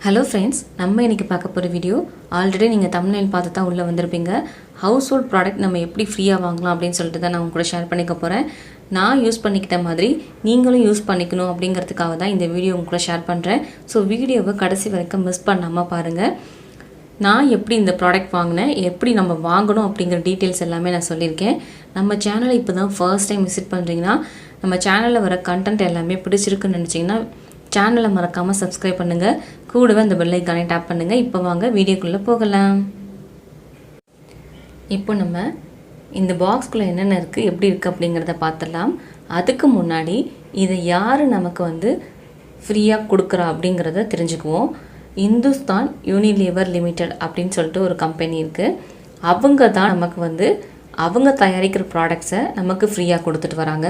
Hello friends, நம்ம இன்றைக்கி பார்க்க போகிற வீடியோ ஆல்ரெடி நீங்கள் தமிழ்நாடு பார்த்து தான் உள்ளே வந்திருப்பீங்க. ஹவுஸ் ஹோல்ட் ப்ராடக்ட் நம்ம எப்படி ஃப்ரீயாக வாங்கலாம் அப்படின்னு சொல்லிட்டு தான் நான் உங்க கூட ஷேர் பண்ணிக்க போகிறேன். நான் யூஸ் பண்ணிக்கிட்ட மாதிரி நீங்களும் யூஸ் பண்ணிக்கணும் அப்படிங்கிறதுக்காக தான் இந்த வீடியோ உங்க கூட ஷேர் பண்ணுறேன். ஸோ வீடியோவை கடைசி வரைக்கும் மிஸ் பண்ணாமல் பாருங்கள். நான் எப்படி இந்த ப்ராடக்ட் வாங்கினேன், எப்படி நம்ம வாங்கணும் அப்படிங்கிற டீட்டெயில்ஸ் எல்லாமே நான் சொல்லியிருக்கேன். நம்ம சேனலை இப்போ தான் ஃபர்ஸ்ட் டைம் விசிட் பண்ணுறீங்கன்னா, நம்ம சேனலில் வர கண்டென்ட் எல்லாமே பிடிச்சிருக்குன்னு நினச்சிங்கன்னா சேனலை மறக்காமல் சப்ஸ்கிரைப் பண்ணுங்கள். கூடவே அந்த பெல் ஐக்கானை டேப் பண்ணுங்கள். இப்போ வாங்க வீடியோக்குள்ளே போகலாம். இப்போ நம்ம இந்த பாக்ஸ்குள்ளே என்னென்ன இருக்குது, எப்படி இருக்குது அப்படிங்கிறத பார்த்துடலாம். அதுக்கு முன்னாடி இதை யார் நமக்கு ஃப்ரீயாக கொடுக்குறா அப்படிங்கிறத தெரிஞ்சுக்குவோம். இந்துஸ்தான் யூனிலீவர் லிமிடெட் அப்படின்னு சொல்லிட்டு ஒரு கம்பெனி இருக்குது. அவங்க தான் நமக்கு அவங்க தயாரிக்கிற ப்ராடக்ட்ஸை நமக்கு ஃப்ரீயாக கொடுத்துட்டு வராங்க.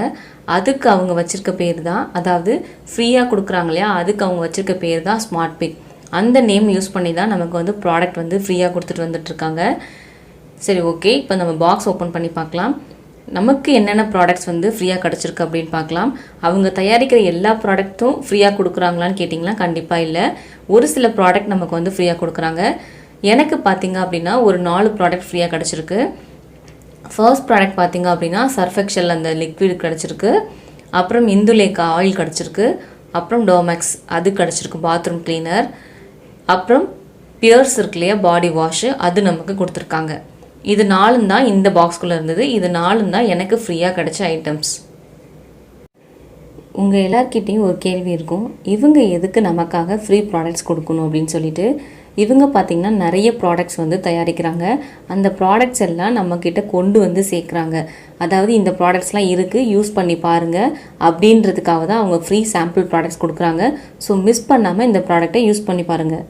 அதுக்கு அவங்க வச்சுருக்க பேர் தான், அதாவது ஃப்ரீயாக கொடுக்குறாங்க இல்லையா, அதுக்கு அவங்க வச்சுருக்க பேர் தான் smartpick. அந்த நேம் யூஸ் பண்ணி தான் நமக்கு ப்ராடக்ட் ஃப்ரீயாக கொடுத்துட்டு வந்துட்டுருக்காங்க. சரி, ஓகே, இப்போ நம்ம பாக்ஸ் ஓப்பன் பண்ணி பார்க்கலாம். நமக்கு என்னென்ன ப்ராடக்ட்ஸ் ஃப்ரீயாக கிடச்சிருக்கு அப்படின்னு பார்க்கலாம். அவங்க தயாரிக்கிற எல்லா ப்ராடக்ட்டும் ஃப்ரீயாக கொடுக்குறாங்களான்னு கேட்டிங்கன்னா கண்டிப்பாக இல்லை. ஒரு சில ப்ராடக்ட் நமக்கு ஃப்ரீயாக கொடுக்குறாங்க. எனக்கு பார்த்திங்க அப்படின்னா ஒரு 4 ப்ராடக்ட் ஃப்ரீயாக கிடச்சிருக்கு. ஃபர்ஸ்ட் ப்ராடக்ட் பார்த்திங்க அப்படின்னா சர்ஃபெக்ஷல் அந்த லிக்விட் கிடச்சிருக்கு. அப்புறம் இந்துலேக்கா ஆயில் கிடச்சிருக்கு. அப்புறம் டோமேக்ஸ் அது கிடச்சிருக்கு, பாத்ரூம் கிளீனர். அப்புறம் பியர்ஸ் இருக்கு இல்லையா, பாடி வாஷு, அது நமக்கு கொடுத்துருக்காங்க. இது 4 தான் இந்த பாக்ஸ்குள்ளே இருந்தது. இது 4 தான் எனக்கு ஃப்ரீயாக கிடைச்ச ஐட்டம்ஸ். உங்கள் எல்லார்கிட்டையும் ஒரு கேள்வி இருக்கும், இவங்க எதுக்கு நமக்காக ஃப்ரீ ப்ராடக்ட்ஸ் கொடுக்கணும் அப்படின்னு சொல்லிட்டு. இவங்க பார்த்திங்கன்னா நிறைய ப்ராடக்ட்ஸ் தயாரிக்கிறாங்க. அந்த ப்ராடக்ட்ஸ் எல்லாம் நம்மக்கிட்ட கொண்டு சேர்க்குறாங்க. அதாவது இந்த ப்ராடக்ட்ஸ்லாம் இருக்குது, யூஸ் பண்ணி பாருங்கள் அப்படின்றதுக்காக தான் அவங்க ஃப்ரீ சாம்பிள் ப்ராடக்ட்ஸ் கொடுக்குறாங்க. ஸோ மிஸ் பண்ணாமல் இந்த ப்ராடக்டை யூஸ் பண்ணி பாருங்கள்.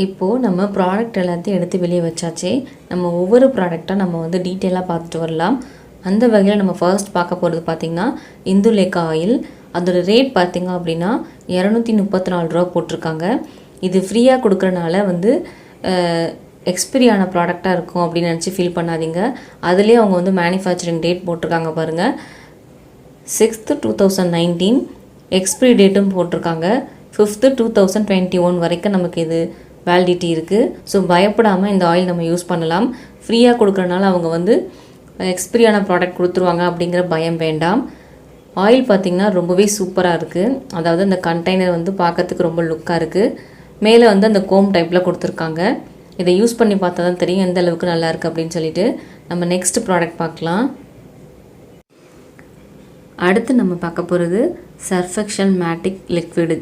இப்போது நம்ம ப்ராடக்ட் எல்லாத்தையும் எடுத்து வெளியே வச்சாச்சே, நம்ம ஒவ்வொரு ப்ராடக்டாக நம்ம டீட்டெயிலாக பார்த்துட்டு வரலாம். அந்த வகையில் நம்ம ஃபர்ஸ்ட் பார்க்க போகிறது பார்த்திங்கன்னா இந்துலேக்கா ஆயில். அதோட ரேட் பார்த்திங்க அப்படின்னா 234 ரூபா போட்டிருக்காங்க. இது ஃப்ரீயாக கொடுக்குறனால எக்ஸ்பிரி ஆன ப்ராடக்டாக இருக்கும் அப்படின்னு நினச்சி ஃபீல் பண்ணாதீங்க. அதுலேயே அவங்க மேனுஃபேக்சரிங் டேட் போட்டிருக்காங்க பாருங்கள், 6th 2019. எக்ஸ்பிரி டேட்டும் போட்டிருக்காங்க 5th 2021 வரைக்கும் நமக்கு இது வேலிடிட்டி இருக்குது. ஸோ பயப்படாமல் இந்த ஆயில் நம்ம யூஸ் பண்ணலாம். ஃப்ரீயாக கொடுக்குறனால அவங்க எக்ஸ்பிரியான ப்ராடக்ட் கொடுத்துருவாங்க அப்படிங்கிற பயம் வேண்டாம். ஆயில் பார்த்திங்கன்னா ரொம்பவே சூப்பராக இருக்குது. அதாவது அந்த கண்டெய்னர் பார்க்கறதுக்கு ரொம்ப லுக்காக இருக்குது. மேலே அந்த கோம் டைப்பில் கொடுத்துருக்காங்க. இதை யூஸ் பண்ணி பார்த்தா தான் தெரியும் எந்த அளவுக்கு நல்லா இருக்குது அப்படின்னு சொல்லிட்டு. நம்ம நெக்ஸ்ட் ப்ராடக்ட் பார்க்கலாம். அடுத்து நம்ம பார்க்க போகிறது சர்ஃபெக்ஷல் மேட்டிக் லிக்விடு.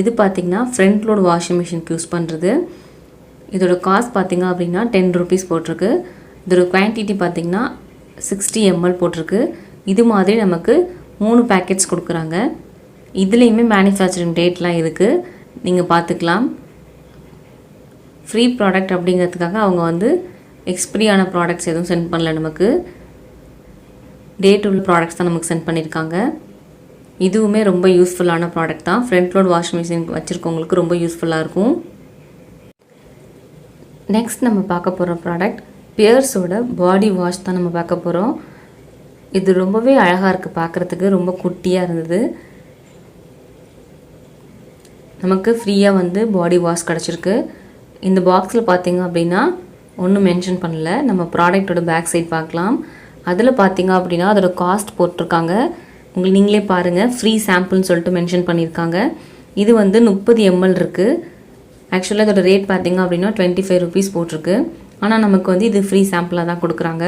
இது பார்த்திங்கன்னா ஃப்ரண்ட் லோட் வாஷிங் மிஷினுக்கு யூஸ் பண்ணுறது. இதோட காஸ்ட் பார்த்திங்க அப்படின்னா 10 ரூபீஸ் போட்டிருக்கு. இதோட குவான்டிட்டி பார்த்திங்கன்னா 60 ml போட்டிருக்கு. இது மாதிரி நமக்கு 3 பேக்கெட்ஸ் கொடுக்குறாங்க. இதுலேயுமே மேனுஃபேக்சரிங் டேட்லாம் இருக்குது, நீங்கள் பார்த்துக்கலாம். ஃப்ரீ ப்ராடக்ட் அப்படிங்கிறதுக்காக அவங்க எக்ஸ்பிரியான ப்ராடக்ட்ஸ் எதுவும் சென்ட் பண்ணல, நமக்கு டேட் உள்ள ப்ராடக்ட்ஸ் தான் நமக்கு சென்ட் பண்ணியிருக்காங்க. இதுவுமே ரொம்ப யூஸ்ஃபுல்லான ப்ராடக்ட் தான். ஃப்ரண்ட் லோட் வாஷிங் மிஷின் வச்சுருக்கவங்களுக்கு ரொம்ப யூஸ்ஃபுல்லாக இருக்கும். நெக்ஸ்ட் நம்ம பார்க்க போகிற ப்ராடக்ட் பியர்ஸோட பாடி வாஷ் தான் நம்ம பார்க்க போகிறோம். இது ரொம்பவே அழகாக இருக்குது, பார்க்குறதுக்கு ரொம்ப குட்டியாக இருந்தது. நமக்கு ஃப்ரீயாக பாடி வாஷ் கிடச்சிருக்கு. இந்த பாக்ஸில் பார்த்திங்க அப்படின்னா ஒன்றும் மென்ஷன் பண்ணல. நம்ம ப்ராடக்டோட பேக் சைட் பார்க்கலாம். அதில் பார்த்திங்க அப்படின்னா அதோட காஸ்ட் போட்டிருக்காங்க. உங்களுக்கு நீங்களே பாருங்கள், ஃப்ரீ சாம்பிள்னு சொல்லிட்டு மென்ஷன் பண்ணியிருக்காங்க. இது 30 ml இருக்குது. ஆக்சுவலாக அதோட ரேட் பார்த்திங்க அப்படின்னா 25 ரூபீஸ் போட்டிருக்கு. ஆனால் நமக்கு இது ஃப்ரீ சாம்பிளாக தான் கொடுக்குறாங்க.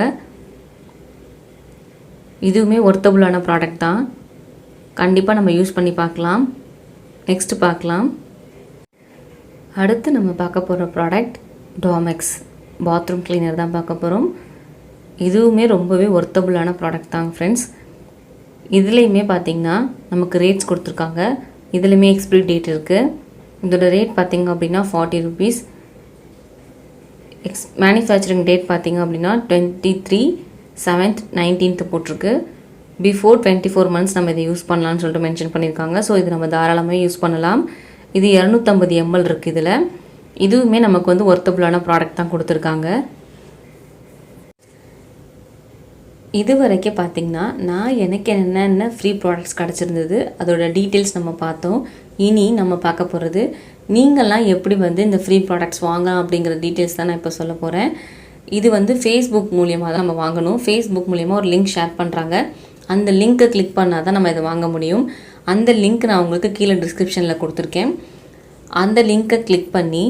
இதுவுமே ஒர்த்தபுளான ப்ராடக்ட் தான், கண்டிப்பாக நம்ம யூஸ் பண்ணி பார்க்கலாம். நெக்ஸ்ட் பார்க்கலாம். அடுத்து நம்ம பார்க்க போகிற ப்ராடக்ட் டோமேக்ஸ் பாத்ரூம் கிளீனர் தான் பார்க்க போகிறோம். இதுவுமே ரொம்பவே ஒர்த்தபுளான ப்ராடக்ட் தான் ஃப்ரெண்ட்ஸ். இதுலேயுமே பார்த்திங்கன்னா நமக்கு ரேட்ஸ் கொடுத்துருக்காங்க. இதுலேயுமே எக்ஸ்பிரி டேட் இருக்குது. இதோட ரேட் பார்த்திங்க அப்படின்னா 40 ரூபீஸ். மேனுஃபேக்சரிங் டேட் பார்த்திங்க அப்படின்னா 23/7/19 போட்டிருக்கு. பிஃபோர் 24 months நம்ம இதை யூஸ் பண்ணலான்னு சொல்லிட்டு மென்ஷன் பண்ணியிருக்காங்க. ஸோ இது நம்ம தாராளமாக யூஸ் பண்ணலாம். இது 250 ml இருக்குது இதில். இதுவுமே நமக்கு ஒர்த்தபுளான ப்ராடக்ட் தான் கொடுத்துருக்காங்க. இது வரைக்கும் பார்த்திங்கன்னா எனக்கு என்னென்ன ஃப்ரீ ப்ராடக்ட்ஸ் கிடச்சிருந்தது அதோட டீட்டெயில்ஸ் நம்ம பார்த்தோம். இனி நம்ம பார்க்க போகிறது நீங்கள்லாம் எப்படி வந்து இந்த ஃப்ரீ ப்ராடக்ட்ஸ் வாங்கலாம் அப்படிங்கிற டீட்டெயில்ஸ் தான் நான் இப்போ சொல்ல போகிறேன். இது வந்து ஃபேஸ்புக் மூலியமாக தான் நம்ம வாங்கணும். ஃபேஸ்புக் மூலியமாக ஒரு லிங்க் ஷேர் பண்ணுறாங்க. அந்த லிங்க்கை கிளிக் பண்ணால் தான் நம்ம இதை வாங்க முடியும். அந்த லிங்க் நான் உங்களுக்கு கீழே டிஸ்கிரிப்ஷனில் கொடுத்துருக்கேன். அந்த லிங்க்கை கிளிக் பண்ணி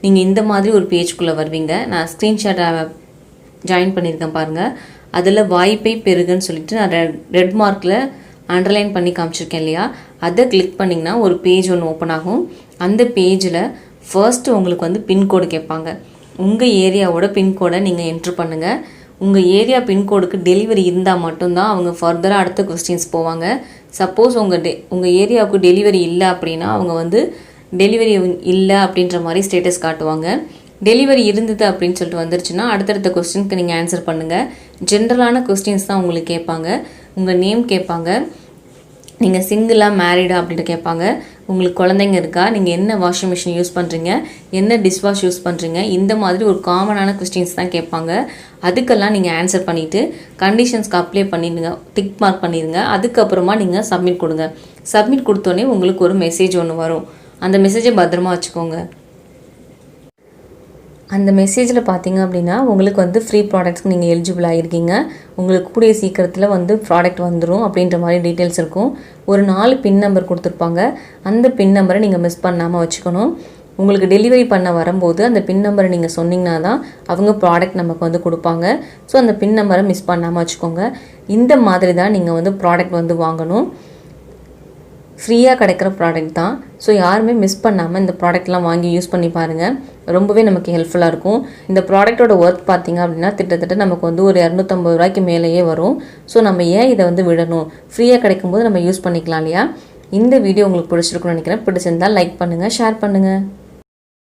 நீங்கள் இந்த மாதிரி ஒரு பேஜ்குள்ளே வருவீங்க. நான் ஸ்க்ரீன்ஷாட்டை ஜாயின் பண்ணியிருக்கேன் பாருங்கள். அதில் வாய்ப்பை பெருகுன்னு சொல்லிட்டு நான் ரெட் மார்க்கில் அண்டர்லைன் பண்ணி காமிச்சிருக்கேன் இல்லையா, அதை கிளிக் பண்ணிங்கன்னா ஒரு பேஜ் ஒன்று ஓப்பன் ஆகும். அந்த பேஜில் ஃபர்ஸ்ட்டு உங்களுக்கு வந்து பின்கோடு கேட்பாங்க. உங்கள் ஏரியாவோட பின்கோடை நீங்கள் என்ட்ரு பண்ணுங்கள். உங்கள் ஏரியா பின்கோடுக்கு டெலிவரி இருந்தால் மட்டும்தான் அவங்க ஃபர்தராக அடுத்த கொஸ்டின்ஸ் போவாங்க. சப்போஸ் உங்கள் ஏரியாவுக்கு டெலிவரி இல்லை அப்படின்னா அவங்க வந்து டெலிவரி இல்லை அப்படின்ற மாதிரி ஸ்டேட்டஸ் காட்டுவாங்க. டெலிவரி இருந்தது அப்படின்னு சொல்லிட்டு வந்துருச்சுன்னா அடுத்தடுத்த கொஸ்டினுக்கு நீங்கள் ஆன்சர் பண்ணுங்கள். ஜென்ரலான கொஸ்டின்ஸ் தான் உங்களுக்கு கேட்பாங்க. உங்கள் நேம் கேட்பாங்க, நீங்கள் சிங்கிளாக மேரிடா அப்படின்ட்டு கேட்பாங்க, உங்களுக்கு குழந்தைங்க இருக்கா, நீங்கள் என்ன வாஷிங் மிஷின் யூஸ் பண்ணுறீங்க, என்ன டிஷ்வாஷ் யூஸ் பண்ணுறீங்க, இந்த மாதிரி ஒரு காமனான கொஸ்டின்ஸ் தான் கேட்பாங்க. அதுக்கெல்லாம் நீங்கள் ஆன்சர் பண்ணிவிட்டு கண்டிஷன்ஸ்க்கு அப்ளை பண்ணிடுங்க, டிக் மார்க் பண்ணிடுங்க. அதுக்கப்புறமா நீங்கள் சப்மிட் கொடுங்க. சப்மிட் கொடுத்தோன்னே உங்களுக்கு ஒரு மெசேஜ் ஒன்று வரும். அந்த மெசேஜை பத்திரமா வச்சுக்கோங்க. அந்த மெசேஜில் பார்த்தீங்க அப்படின்னா உங்களுக்கு வந்து ஃப்ரீ ப்ராடக்ட்ஸ்க்கு நீங்கள் எலிஜிபிள் ஆகிருக்கீங்க, உங்களுக்கு கூடிய சீக்கிரத்தில் வந்து ப்ராடக்ட் வந்துடும் அப்படின்ற மாதிரி டீட்டெயில்ஸ் இருக்கும். ஒரு 4 பின் நம்பர் கொடுத்துருப்பாங்க. அந்த பின் நம்பரை நீங்கள் மிஸ் பண்ணாமல் வச்சுக்கணும். உங்களுக்கு டெலிவரி பண்ண வரும்போது அந்த பின் நம்பரை நீங்கள் சொன்னீங்கன்னா தான் அவங்க ப்ராடக்ட் நமக்கு வந்து கொடுப்பாங்க. ஸோ அந்த பின் நம்பரை மிஸ் பண்ணாமல் வச்சுக்கோங்க. இந்த மாதிரி தான் நீங்கள் வந்து ப்ராடக்ட் வந்து வாங்கணும். ஃப்ரீயாக கிடைக்கிற ப்ராடக்ட் தான். ஸோ யாருமே மிஸ் பண்ணாமல் இந்த ப்ராடக்ட்லாம் வாங்கி யூஸ் பண்ணி பாருங்கள். ரொம்பவே நமக்கு ஹெல்ப்ஃபுல்லாக இருக்கும். இந்த ப்ராடக்ட்டோட ஒர்த் பார்த்திங்க அப்படின்னா கிட்டத்தட்ட நமக்கு வந்து ஒரு 250 ரூபாய்க்கு மேலேயே வரும். ஸோ நம்ம ஏன் இதை வந்து விடணும்? ஃப்ரீயாக கிடைக்கும்போது நம்ம யூஸ் பண்ணிக்கலாம் இல்லையா? இந்த வீடியோ உங்களுக்கு பிடிச்சிருக்குன்னு நினைக்கிறேன். பிடிச்சிருந்தால் லைக் பண்ணுங்கள், ஷேர் பண்ணுங்கள்.